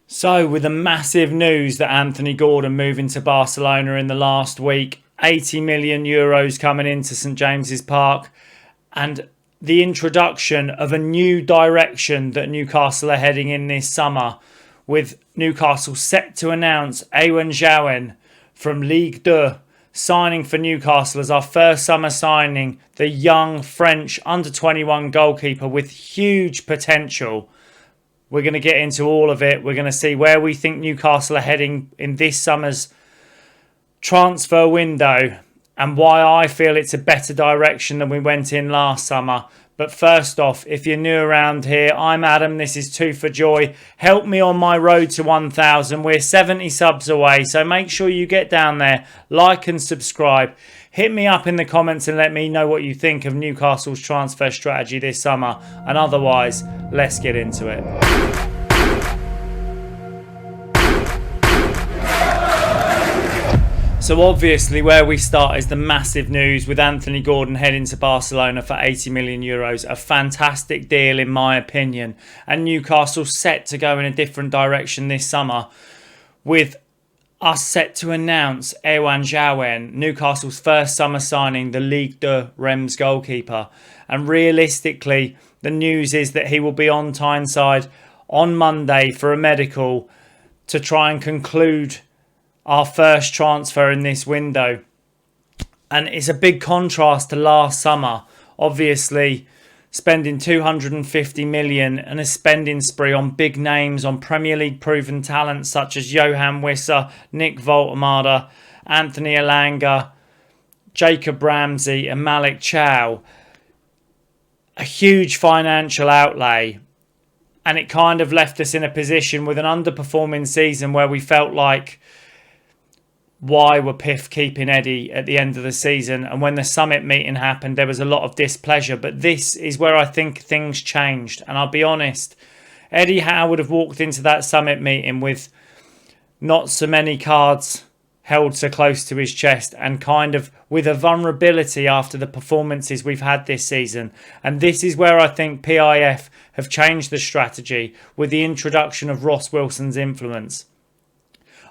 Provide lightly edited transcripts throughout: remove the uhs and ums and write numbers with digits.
So, with the massive news that Anthony Gordon moving to Barcelona in the last week, 80 million euros coming into St James's Park, and the introduction of a new direction that Newcastle are heading in this summer, with Newcastle set to announce Ewan Jowen from Ligue 2 signing for Newcastle as our first summer signing, the young French under-21 goalkeeper with huge potential. We're going to get into all of it. We're going to see where we think Newcastle are heading in this summer's transfer window and why I feel it's a better direction than we went in last summer. But first off, if you're new around here, I'm Adam. This is Two for Joy. Help me on my road to 1,000. We're 70 subs away, so make sure you get down there, like and subscribe. Hit me up in the comments and let me know what you think of Newcastle's transfer strategy this summer. And otherwise, let's get into it. So obviously where we start is the massive news with Anthony Gordon heading to Barcelona for 80 million euros. A fantastic deal in my opinion. And Newcastle set to go in a different direction this summer with us set to announce Ewan Jowen, Newcastle's first summer signing, the Ligue 2 Reims goalkeeper. And realistically, the news is that he will be on Tyneside on Monday for a medical to try and conclude our first transfer in this window. And it's a big contrast to last summer. Obviously, spending 250 million and a spending spree on big names, on Premier League proven talent such as Johan Wissa, Nick Voltemade, Anthony Elanga, Jacob Ramsey and Malik Chow. A huge financial outlay. And it kind of left us in a position with an underperforming season where we felt like, why were PIF keeping Eddie at the end of the season? And when the summit meeting happened, there was a lot of displeasure. But this is where I think things changed. And I'll be honest, Eddie Howe would have walked into that summit meeting with not so many cards held so close to his chest and kind of with a vulnerability after the performances we've had this season. And this is where I think PIF have changed the strategy with the introduction of Ross Wilson's influence.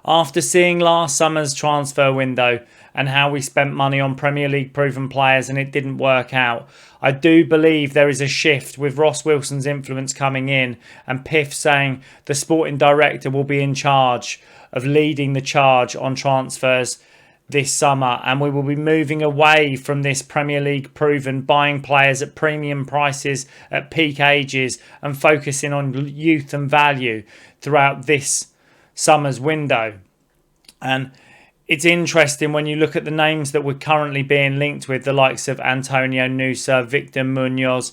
After seeing last summer's transfer window and how we spent money on Premier League proven players and it didn't work out, I do believe there is a shift with Ross Wilson's influence coming in and PIF saying the sporting director will be in charge of leading the charge on transfers this summer, and we will be moving away from this Premier League proven buying players at premium prices at peak ages and focusing on youth and value throughout this summer's window. And it's interesting when you look at the names that we're currently being linked with, the likes of Antonio Nusa, Victor Munoz,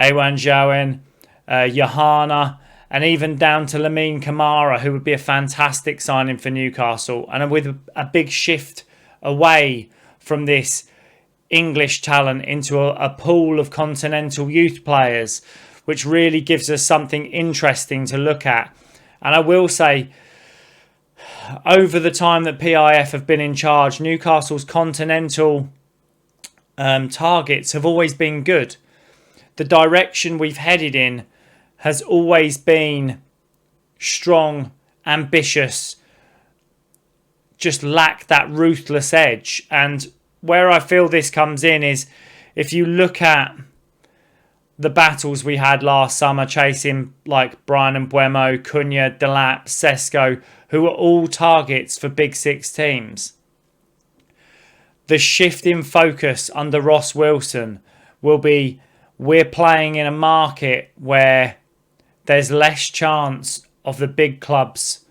Ewan Jowen, Johanna, and even down to Lamine Camara, who would be a fantastic signing for Newcastle. And with a big shift away from this English talent into a pool of continental youth players, which really gives us something interesting to look at. And I will say, over the time that PIF have been in charge, Newcastle's continental targets have always been good. The direction we've headed in has always been strong, ambitious, just lack that ruthless edge. And where I feel this comes in is if you look at the battles we had last summer chasing like Brian Mbeumo, Cunha, Delap, Sesko, who were all targets for Big Six teams. The shift in focus under Ross Wilson will be we're playing in a market where there's less chance of the big clubs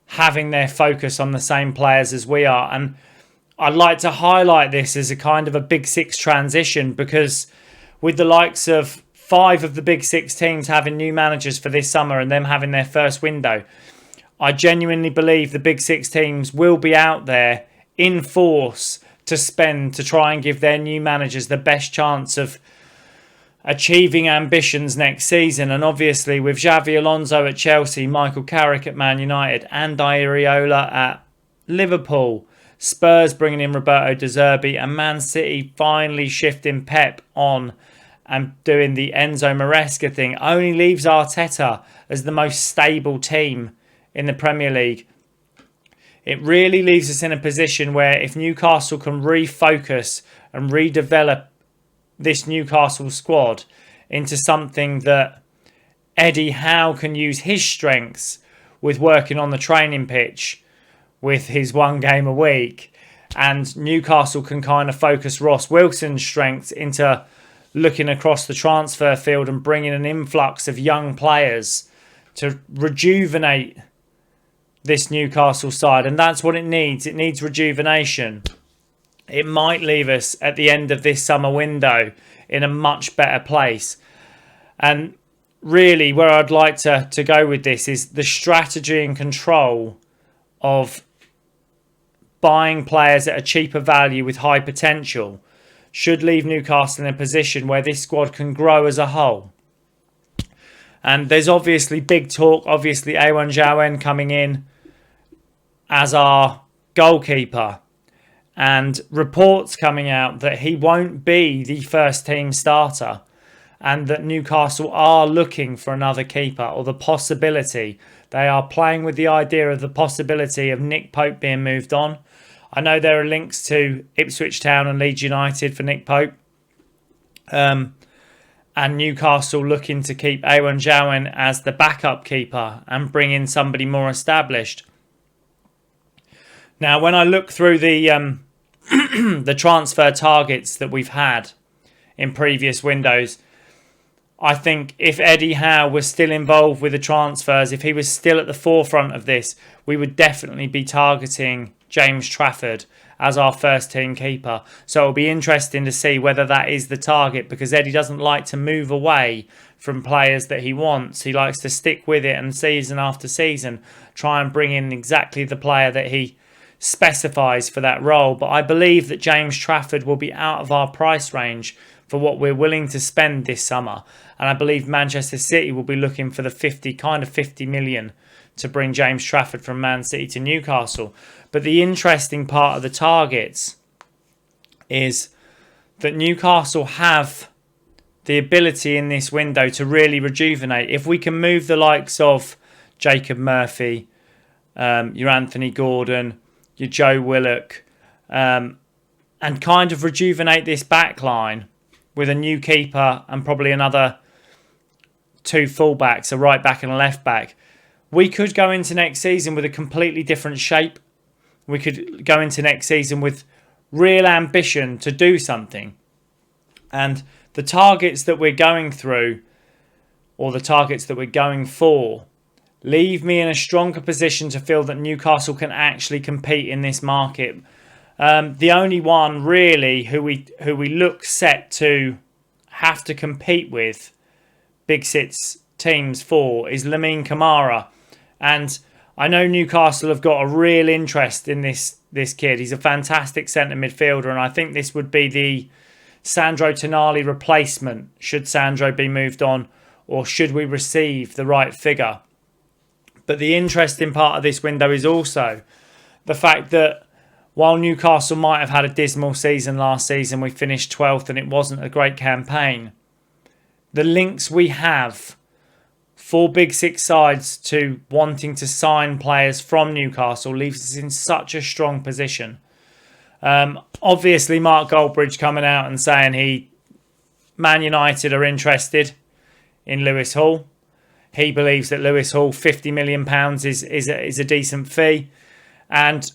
having their focus on the same players as we are. And I'd like to highlight this as a kind of a Big Six transition, because with the likes of 5 of the Big Six teams having new managers for this summer and them having their first window, I genuinely believe the Big Six teams will be out there in force to spend to try and give their new managers the best chance of achieving ambitions next season. And obviously with Xavi Alonso at Chelsea, Michael Carrick at Man United and Iraola at Liverpool, Spurs bringing in Roberto De Zerbi, and Man City finally shifting Pep on and doing the Enzo Maresca thing, only leaves Arteta as the most stable team in the Premier League, it really leaves us in a position where if Newcastle can refocus and redevelop this Newcastle squad into something that Eddie Howe can use his strengths with working on the training pitch with his one game a week, and Newcastle can kind of focus Ross Wilson's strengths into looking across the transfer field and bringing an influx of young players to rejuvenate this Newcastle side. And that's what it needs. It needs rejuvenation. It might leave us at the end of this summer window in a much better place. And really where I'd like to go with this is the strategy and control of buying players at a cheaper value with high potential should leave Newcastle in a position where this squad can grow as a whole. And there's obviously big talk, obviously Ewan Jawen coming in as our goalkeeper, and reports coming out that he won't be the first team starter, and that Newcastle are looking for another keeper, or the possibility. They are playing with the idea of the possibility of Nick Pope being moved on. I know there are links to Ipswich Town and Leeds United for Nick Pope. And Newcastle looking to keep Ewan Jawen as the backup keeper and bring in somebody more established. Now, when I look through the the transfer targets that we've had in previous windows, I think if Eddie Howe was still involved with the transfers, if he was still at the forefront of this, we would definitely be targeting James Trafford as our first team keeper. So it'll be interesting to see whether that is the target, because Eddie doesn't like to move away from players that he wants. He likes to stick with it and season after season try and bring in exactly the player that he specifies for that role. But I believe that James Trafford will be out of our price range for what we're willing to spend this summer, and I believe Manchester City will be looking for the 50 million to bring James Trafford from Man City to Newcastle. But the interesting part of the targets is that Newcastle have the ability in this window to really rejuvenate. If we can move the likes of Jacob Murphy, your Anthony Gordon, your Joe Willock, and kind of rejuvenate this back line with a new keeper and probably another two fullbacks, a right back and a left back, we could go into next season with a completely different shape. We could go into next season with real ambition to do something. And the targets that we're going through, or the targets that we're going for, leave me in a stronger position to feel that Newcastle can actually compete in this market. The only one really who we look set to have to compete with Big Six teams for is Lamine Camara. And I know Newcastle have got a real interest in this kid. He's a fantastic centre midfielder, and I think this would be the Sandro Tonali replacement should Sandro be moved on, or should we receive the right figure. But the interesting part of this window is also the fact that while Newcastle might have had a dismal season last season, we finished 12th and it wasn't a great campaign. The links we have for Big Six sides to wanting to sign players from Newcastle leaves us in such a strong position. Obviously, Mark Goldbridge coming out and saying Man United are interested in Lewis Hall. He believes that Lewis Hall, £50 million is a decent fee. And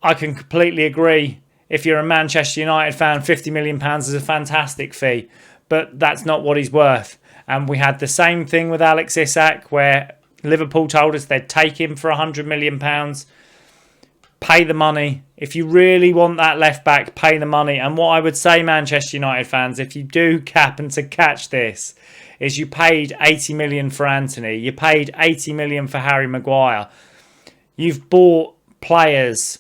I can completely agree. If you're a Manchester United fan, £50 million is a fantastic fee. But that's not what he's worth. And we had the same thing with Alex Isak, where Liverpool told us they'd take him for £100 million. Pay the money. If you really want that left back, pay the money. And what I would say, Manchester United fans, if you do happen to catch this, is you paid 80 million for Anthony. You paid 80 million for Harry Maguire. You've bought players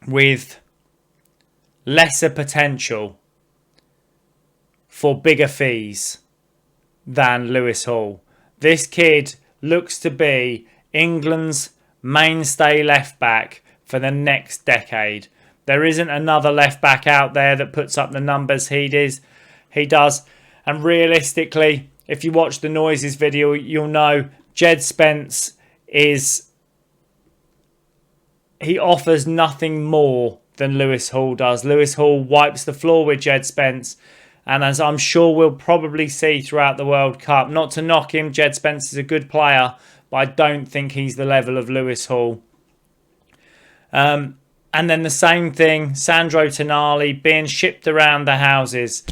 with lesser potential for bigger fees than Lewis Hall. This kid looks to be England's mainstay left back for the next decade. There isn't another left back out there that puts up the numbers he does. And realistically, if you watch the Noises video, you'll know Jed Spence is he offers nothing more than Lewis Hall does. Lewis Hall wipes the floor with Jed Spence, and as I'm sure we'll probably see throughout the World Cup, not to knock him, Jed Spence is a good player, but I don't think he's the level of Lewis Hall. And then the same thing, Sandro Tonali being shipped around the houses.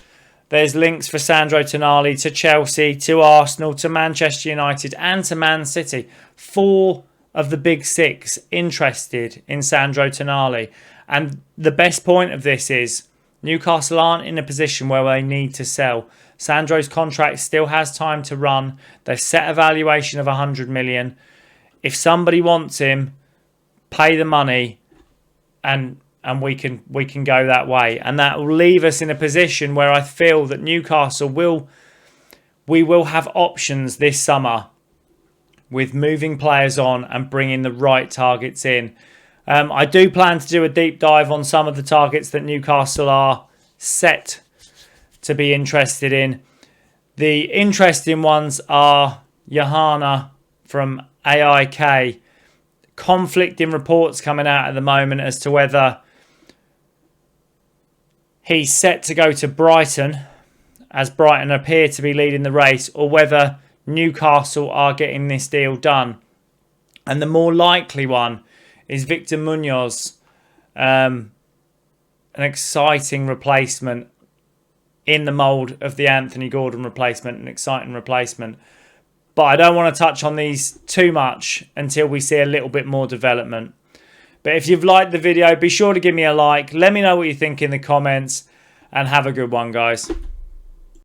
There's links for Sandro Tonali to Chelsea, to Arsenal, to Manchester United and to Man City. 4 of the big 6 interested in Sandro Tonali. And the best point of this is Newcastle aren't in a position where they need to sell. Sandro's contract still has time to run. They've set a valuation of 100 million. If somebody wants him, pay the money and we can go that way. And that will leave us in a position where I feel that Newcastle will have options this summer with moving players on and bringing the right targets in. I do plan to do a deep dive on some of the targets that Newcastle are set to be interested in. The interesting ones are Johanna from AIK. Conflicting reports coming out at the moment as to whether he's set to go to Brighton, as Brighton appear to be leading the race, or whether Newcastle are getting this deal done. And the more likely one is Victor Munoz, an exciting replacement in the mould of the Anthony Gordon replacement, an exciting replacement. But I don't want to touch on these too much until we see a little bit more development. But if you've liked the video, be sure to give me a like. Let me know what you think in the comments. And have a good one, guys.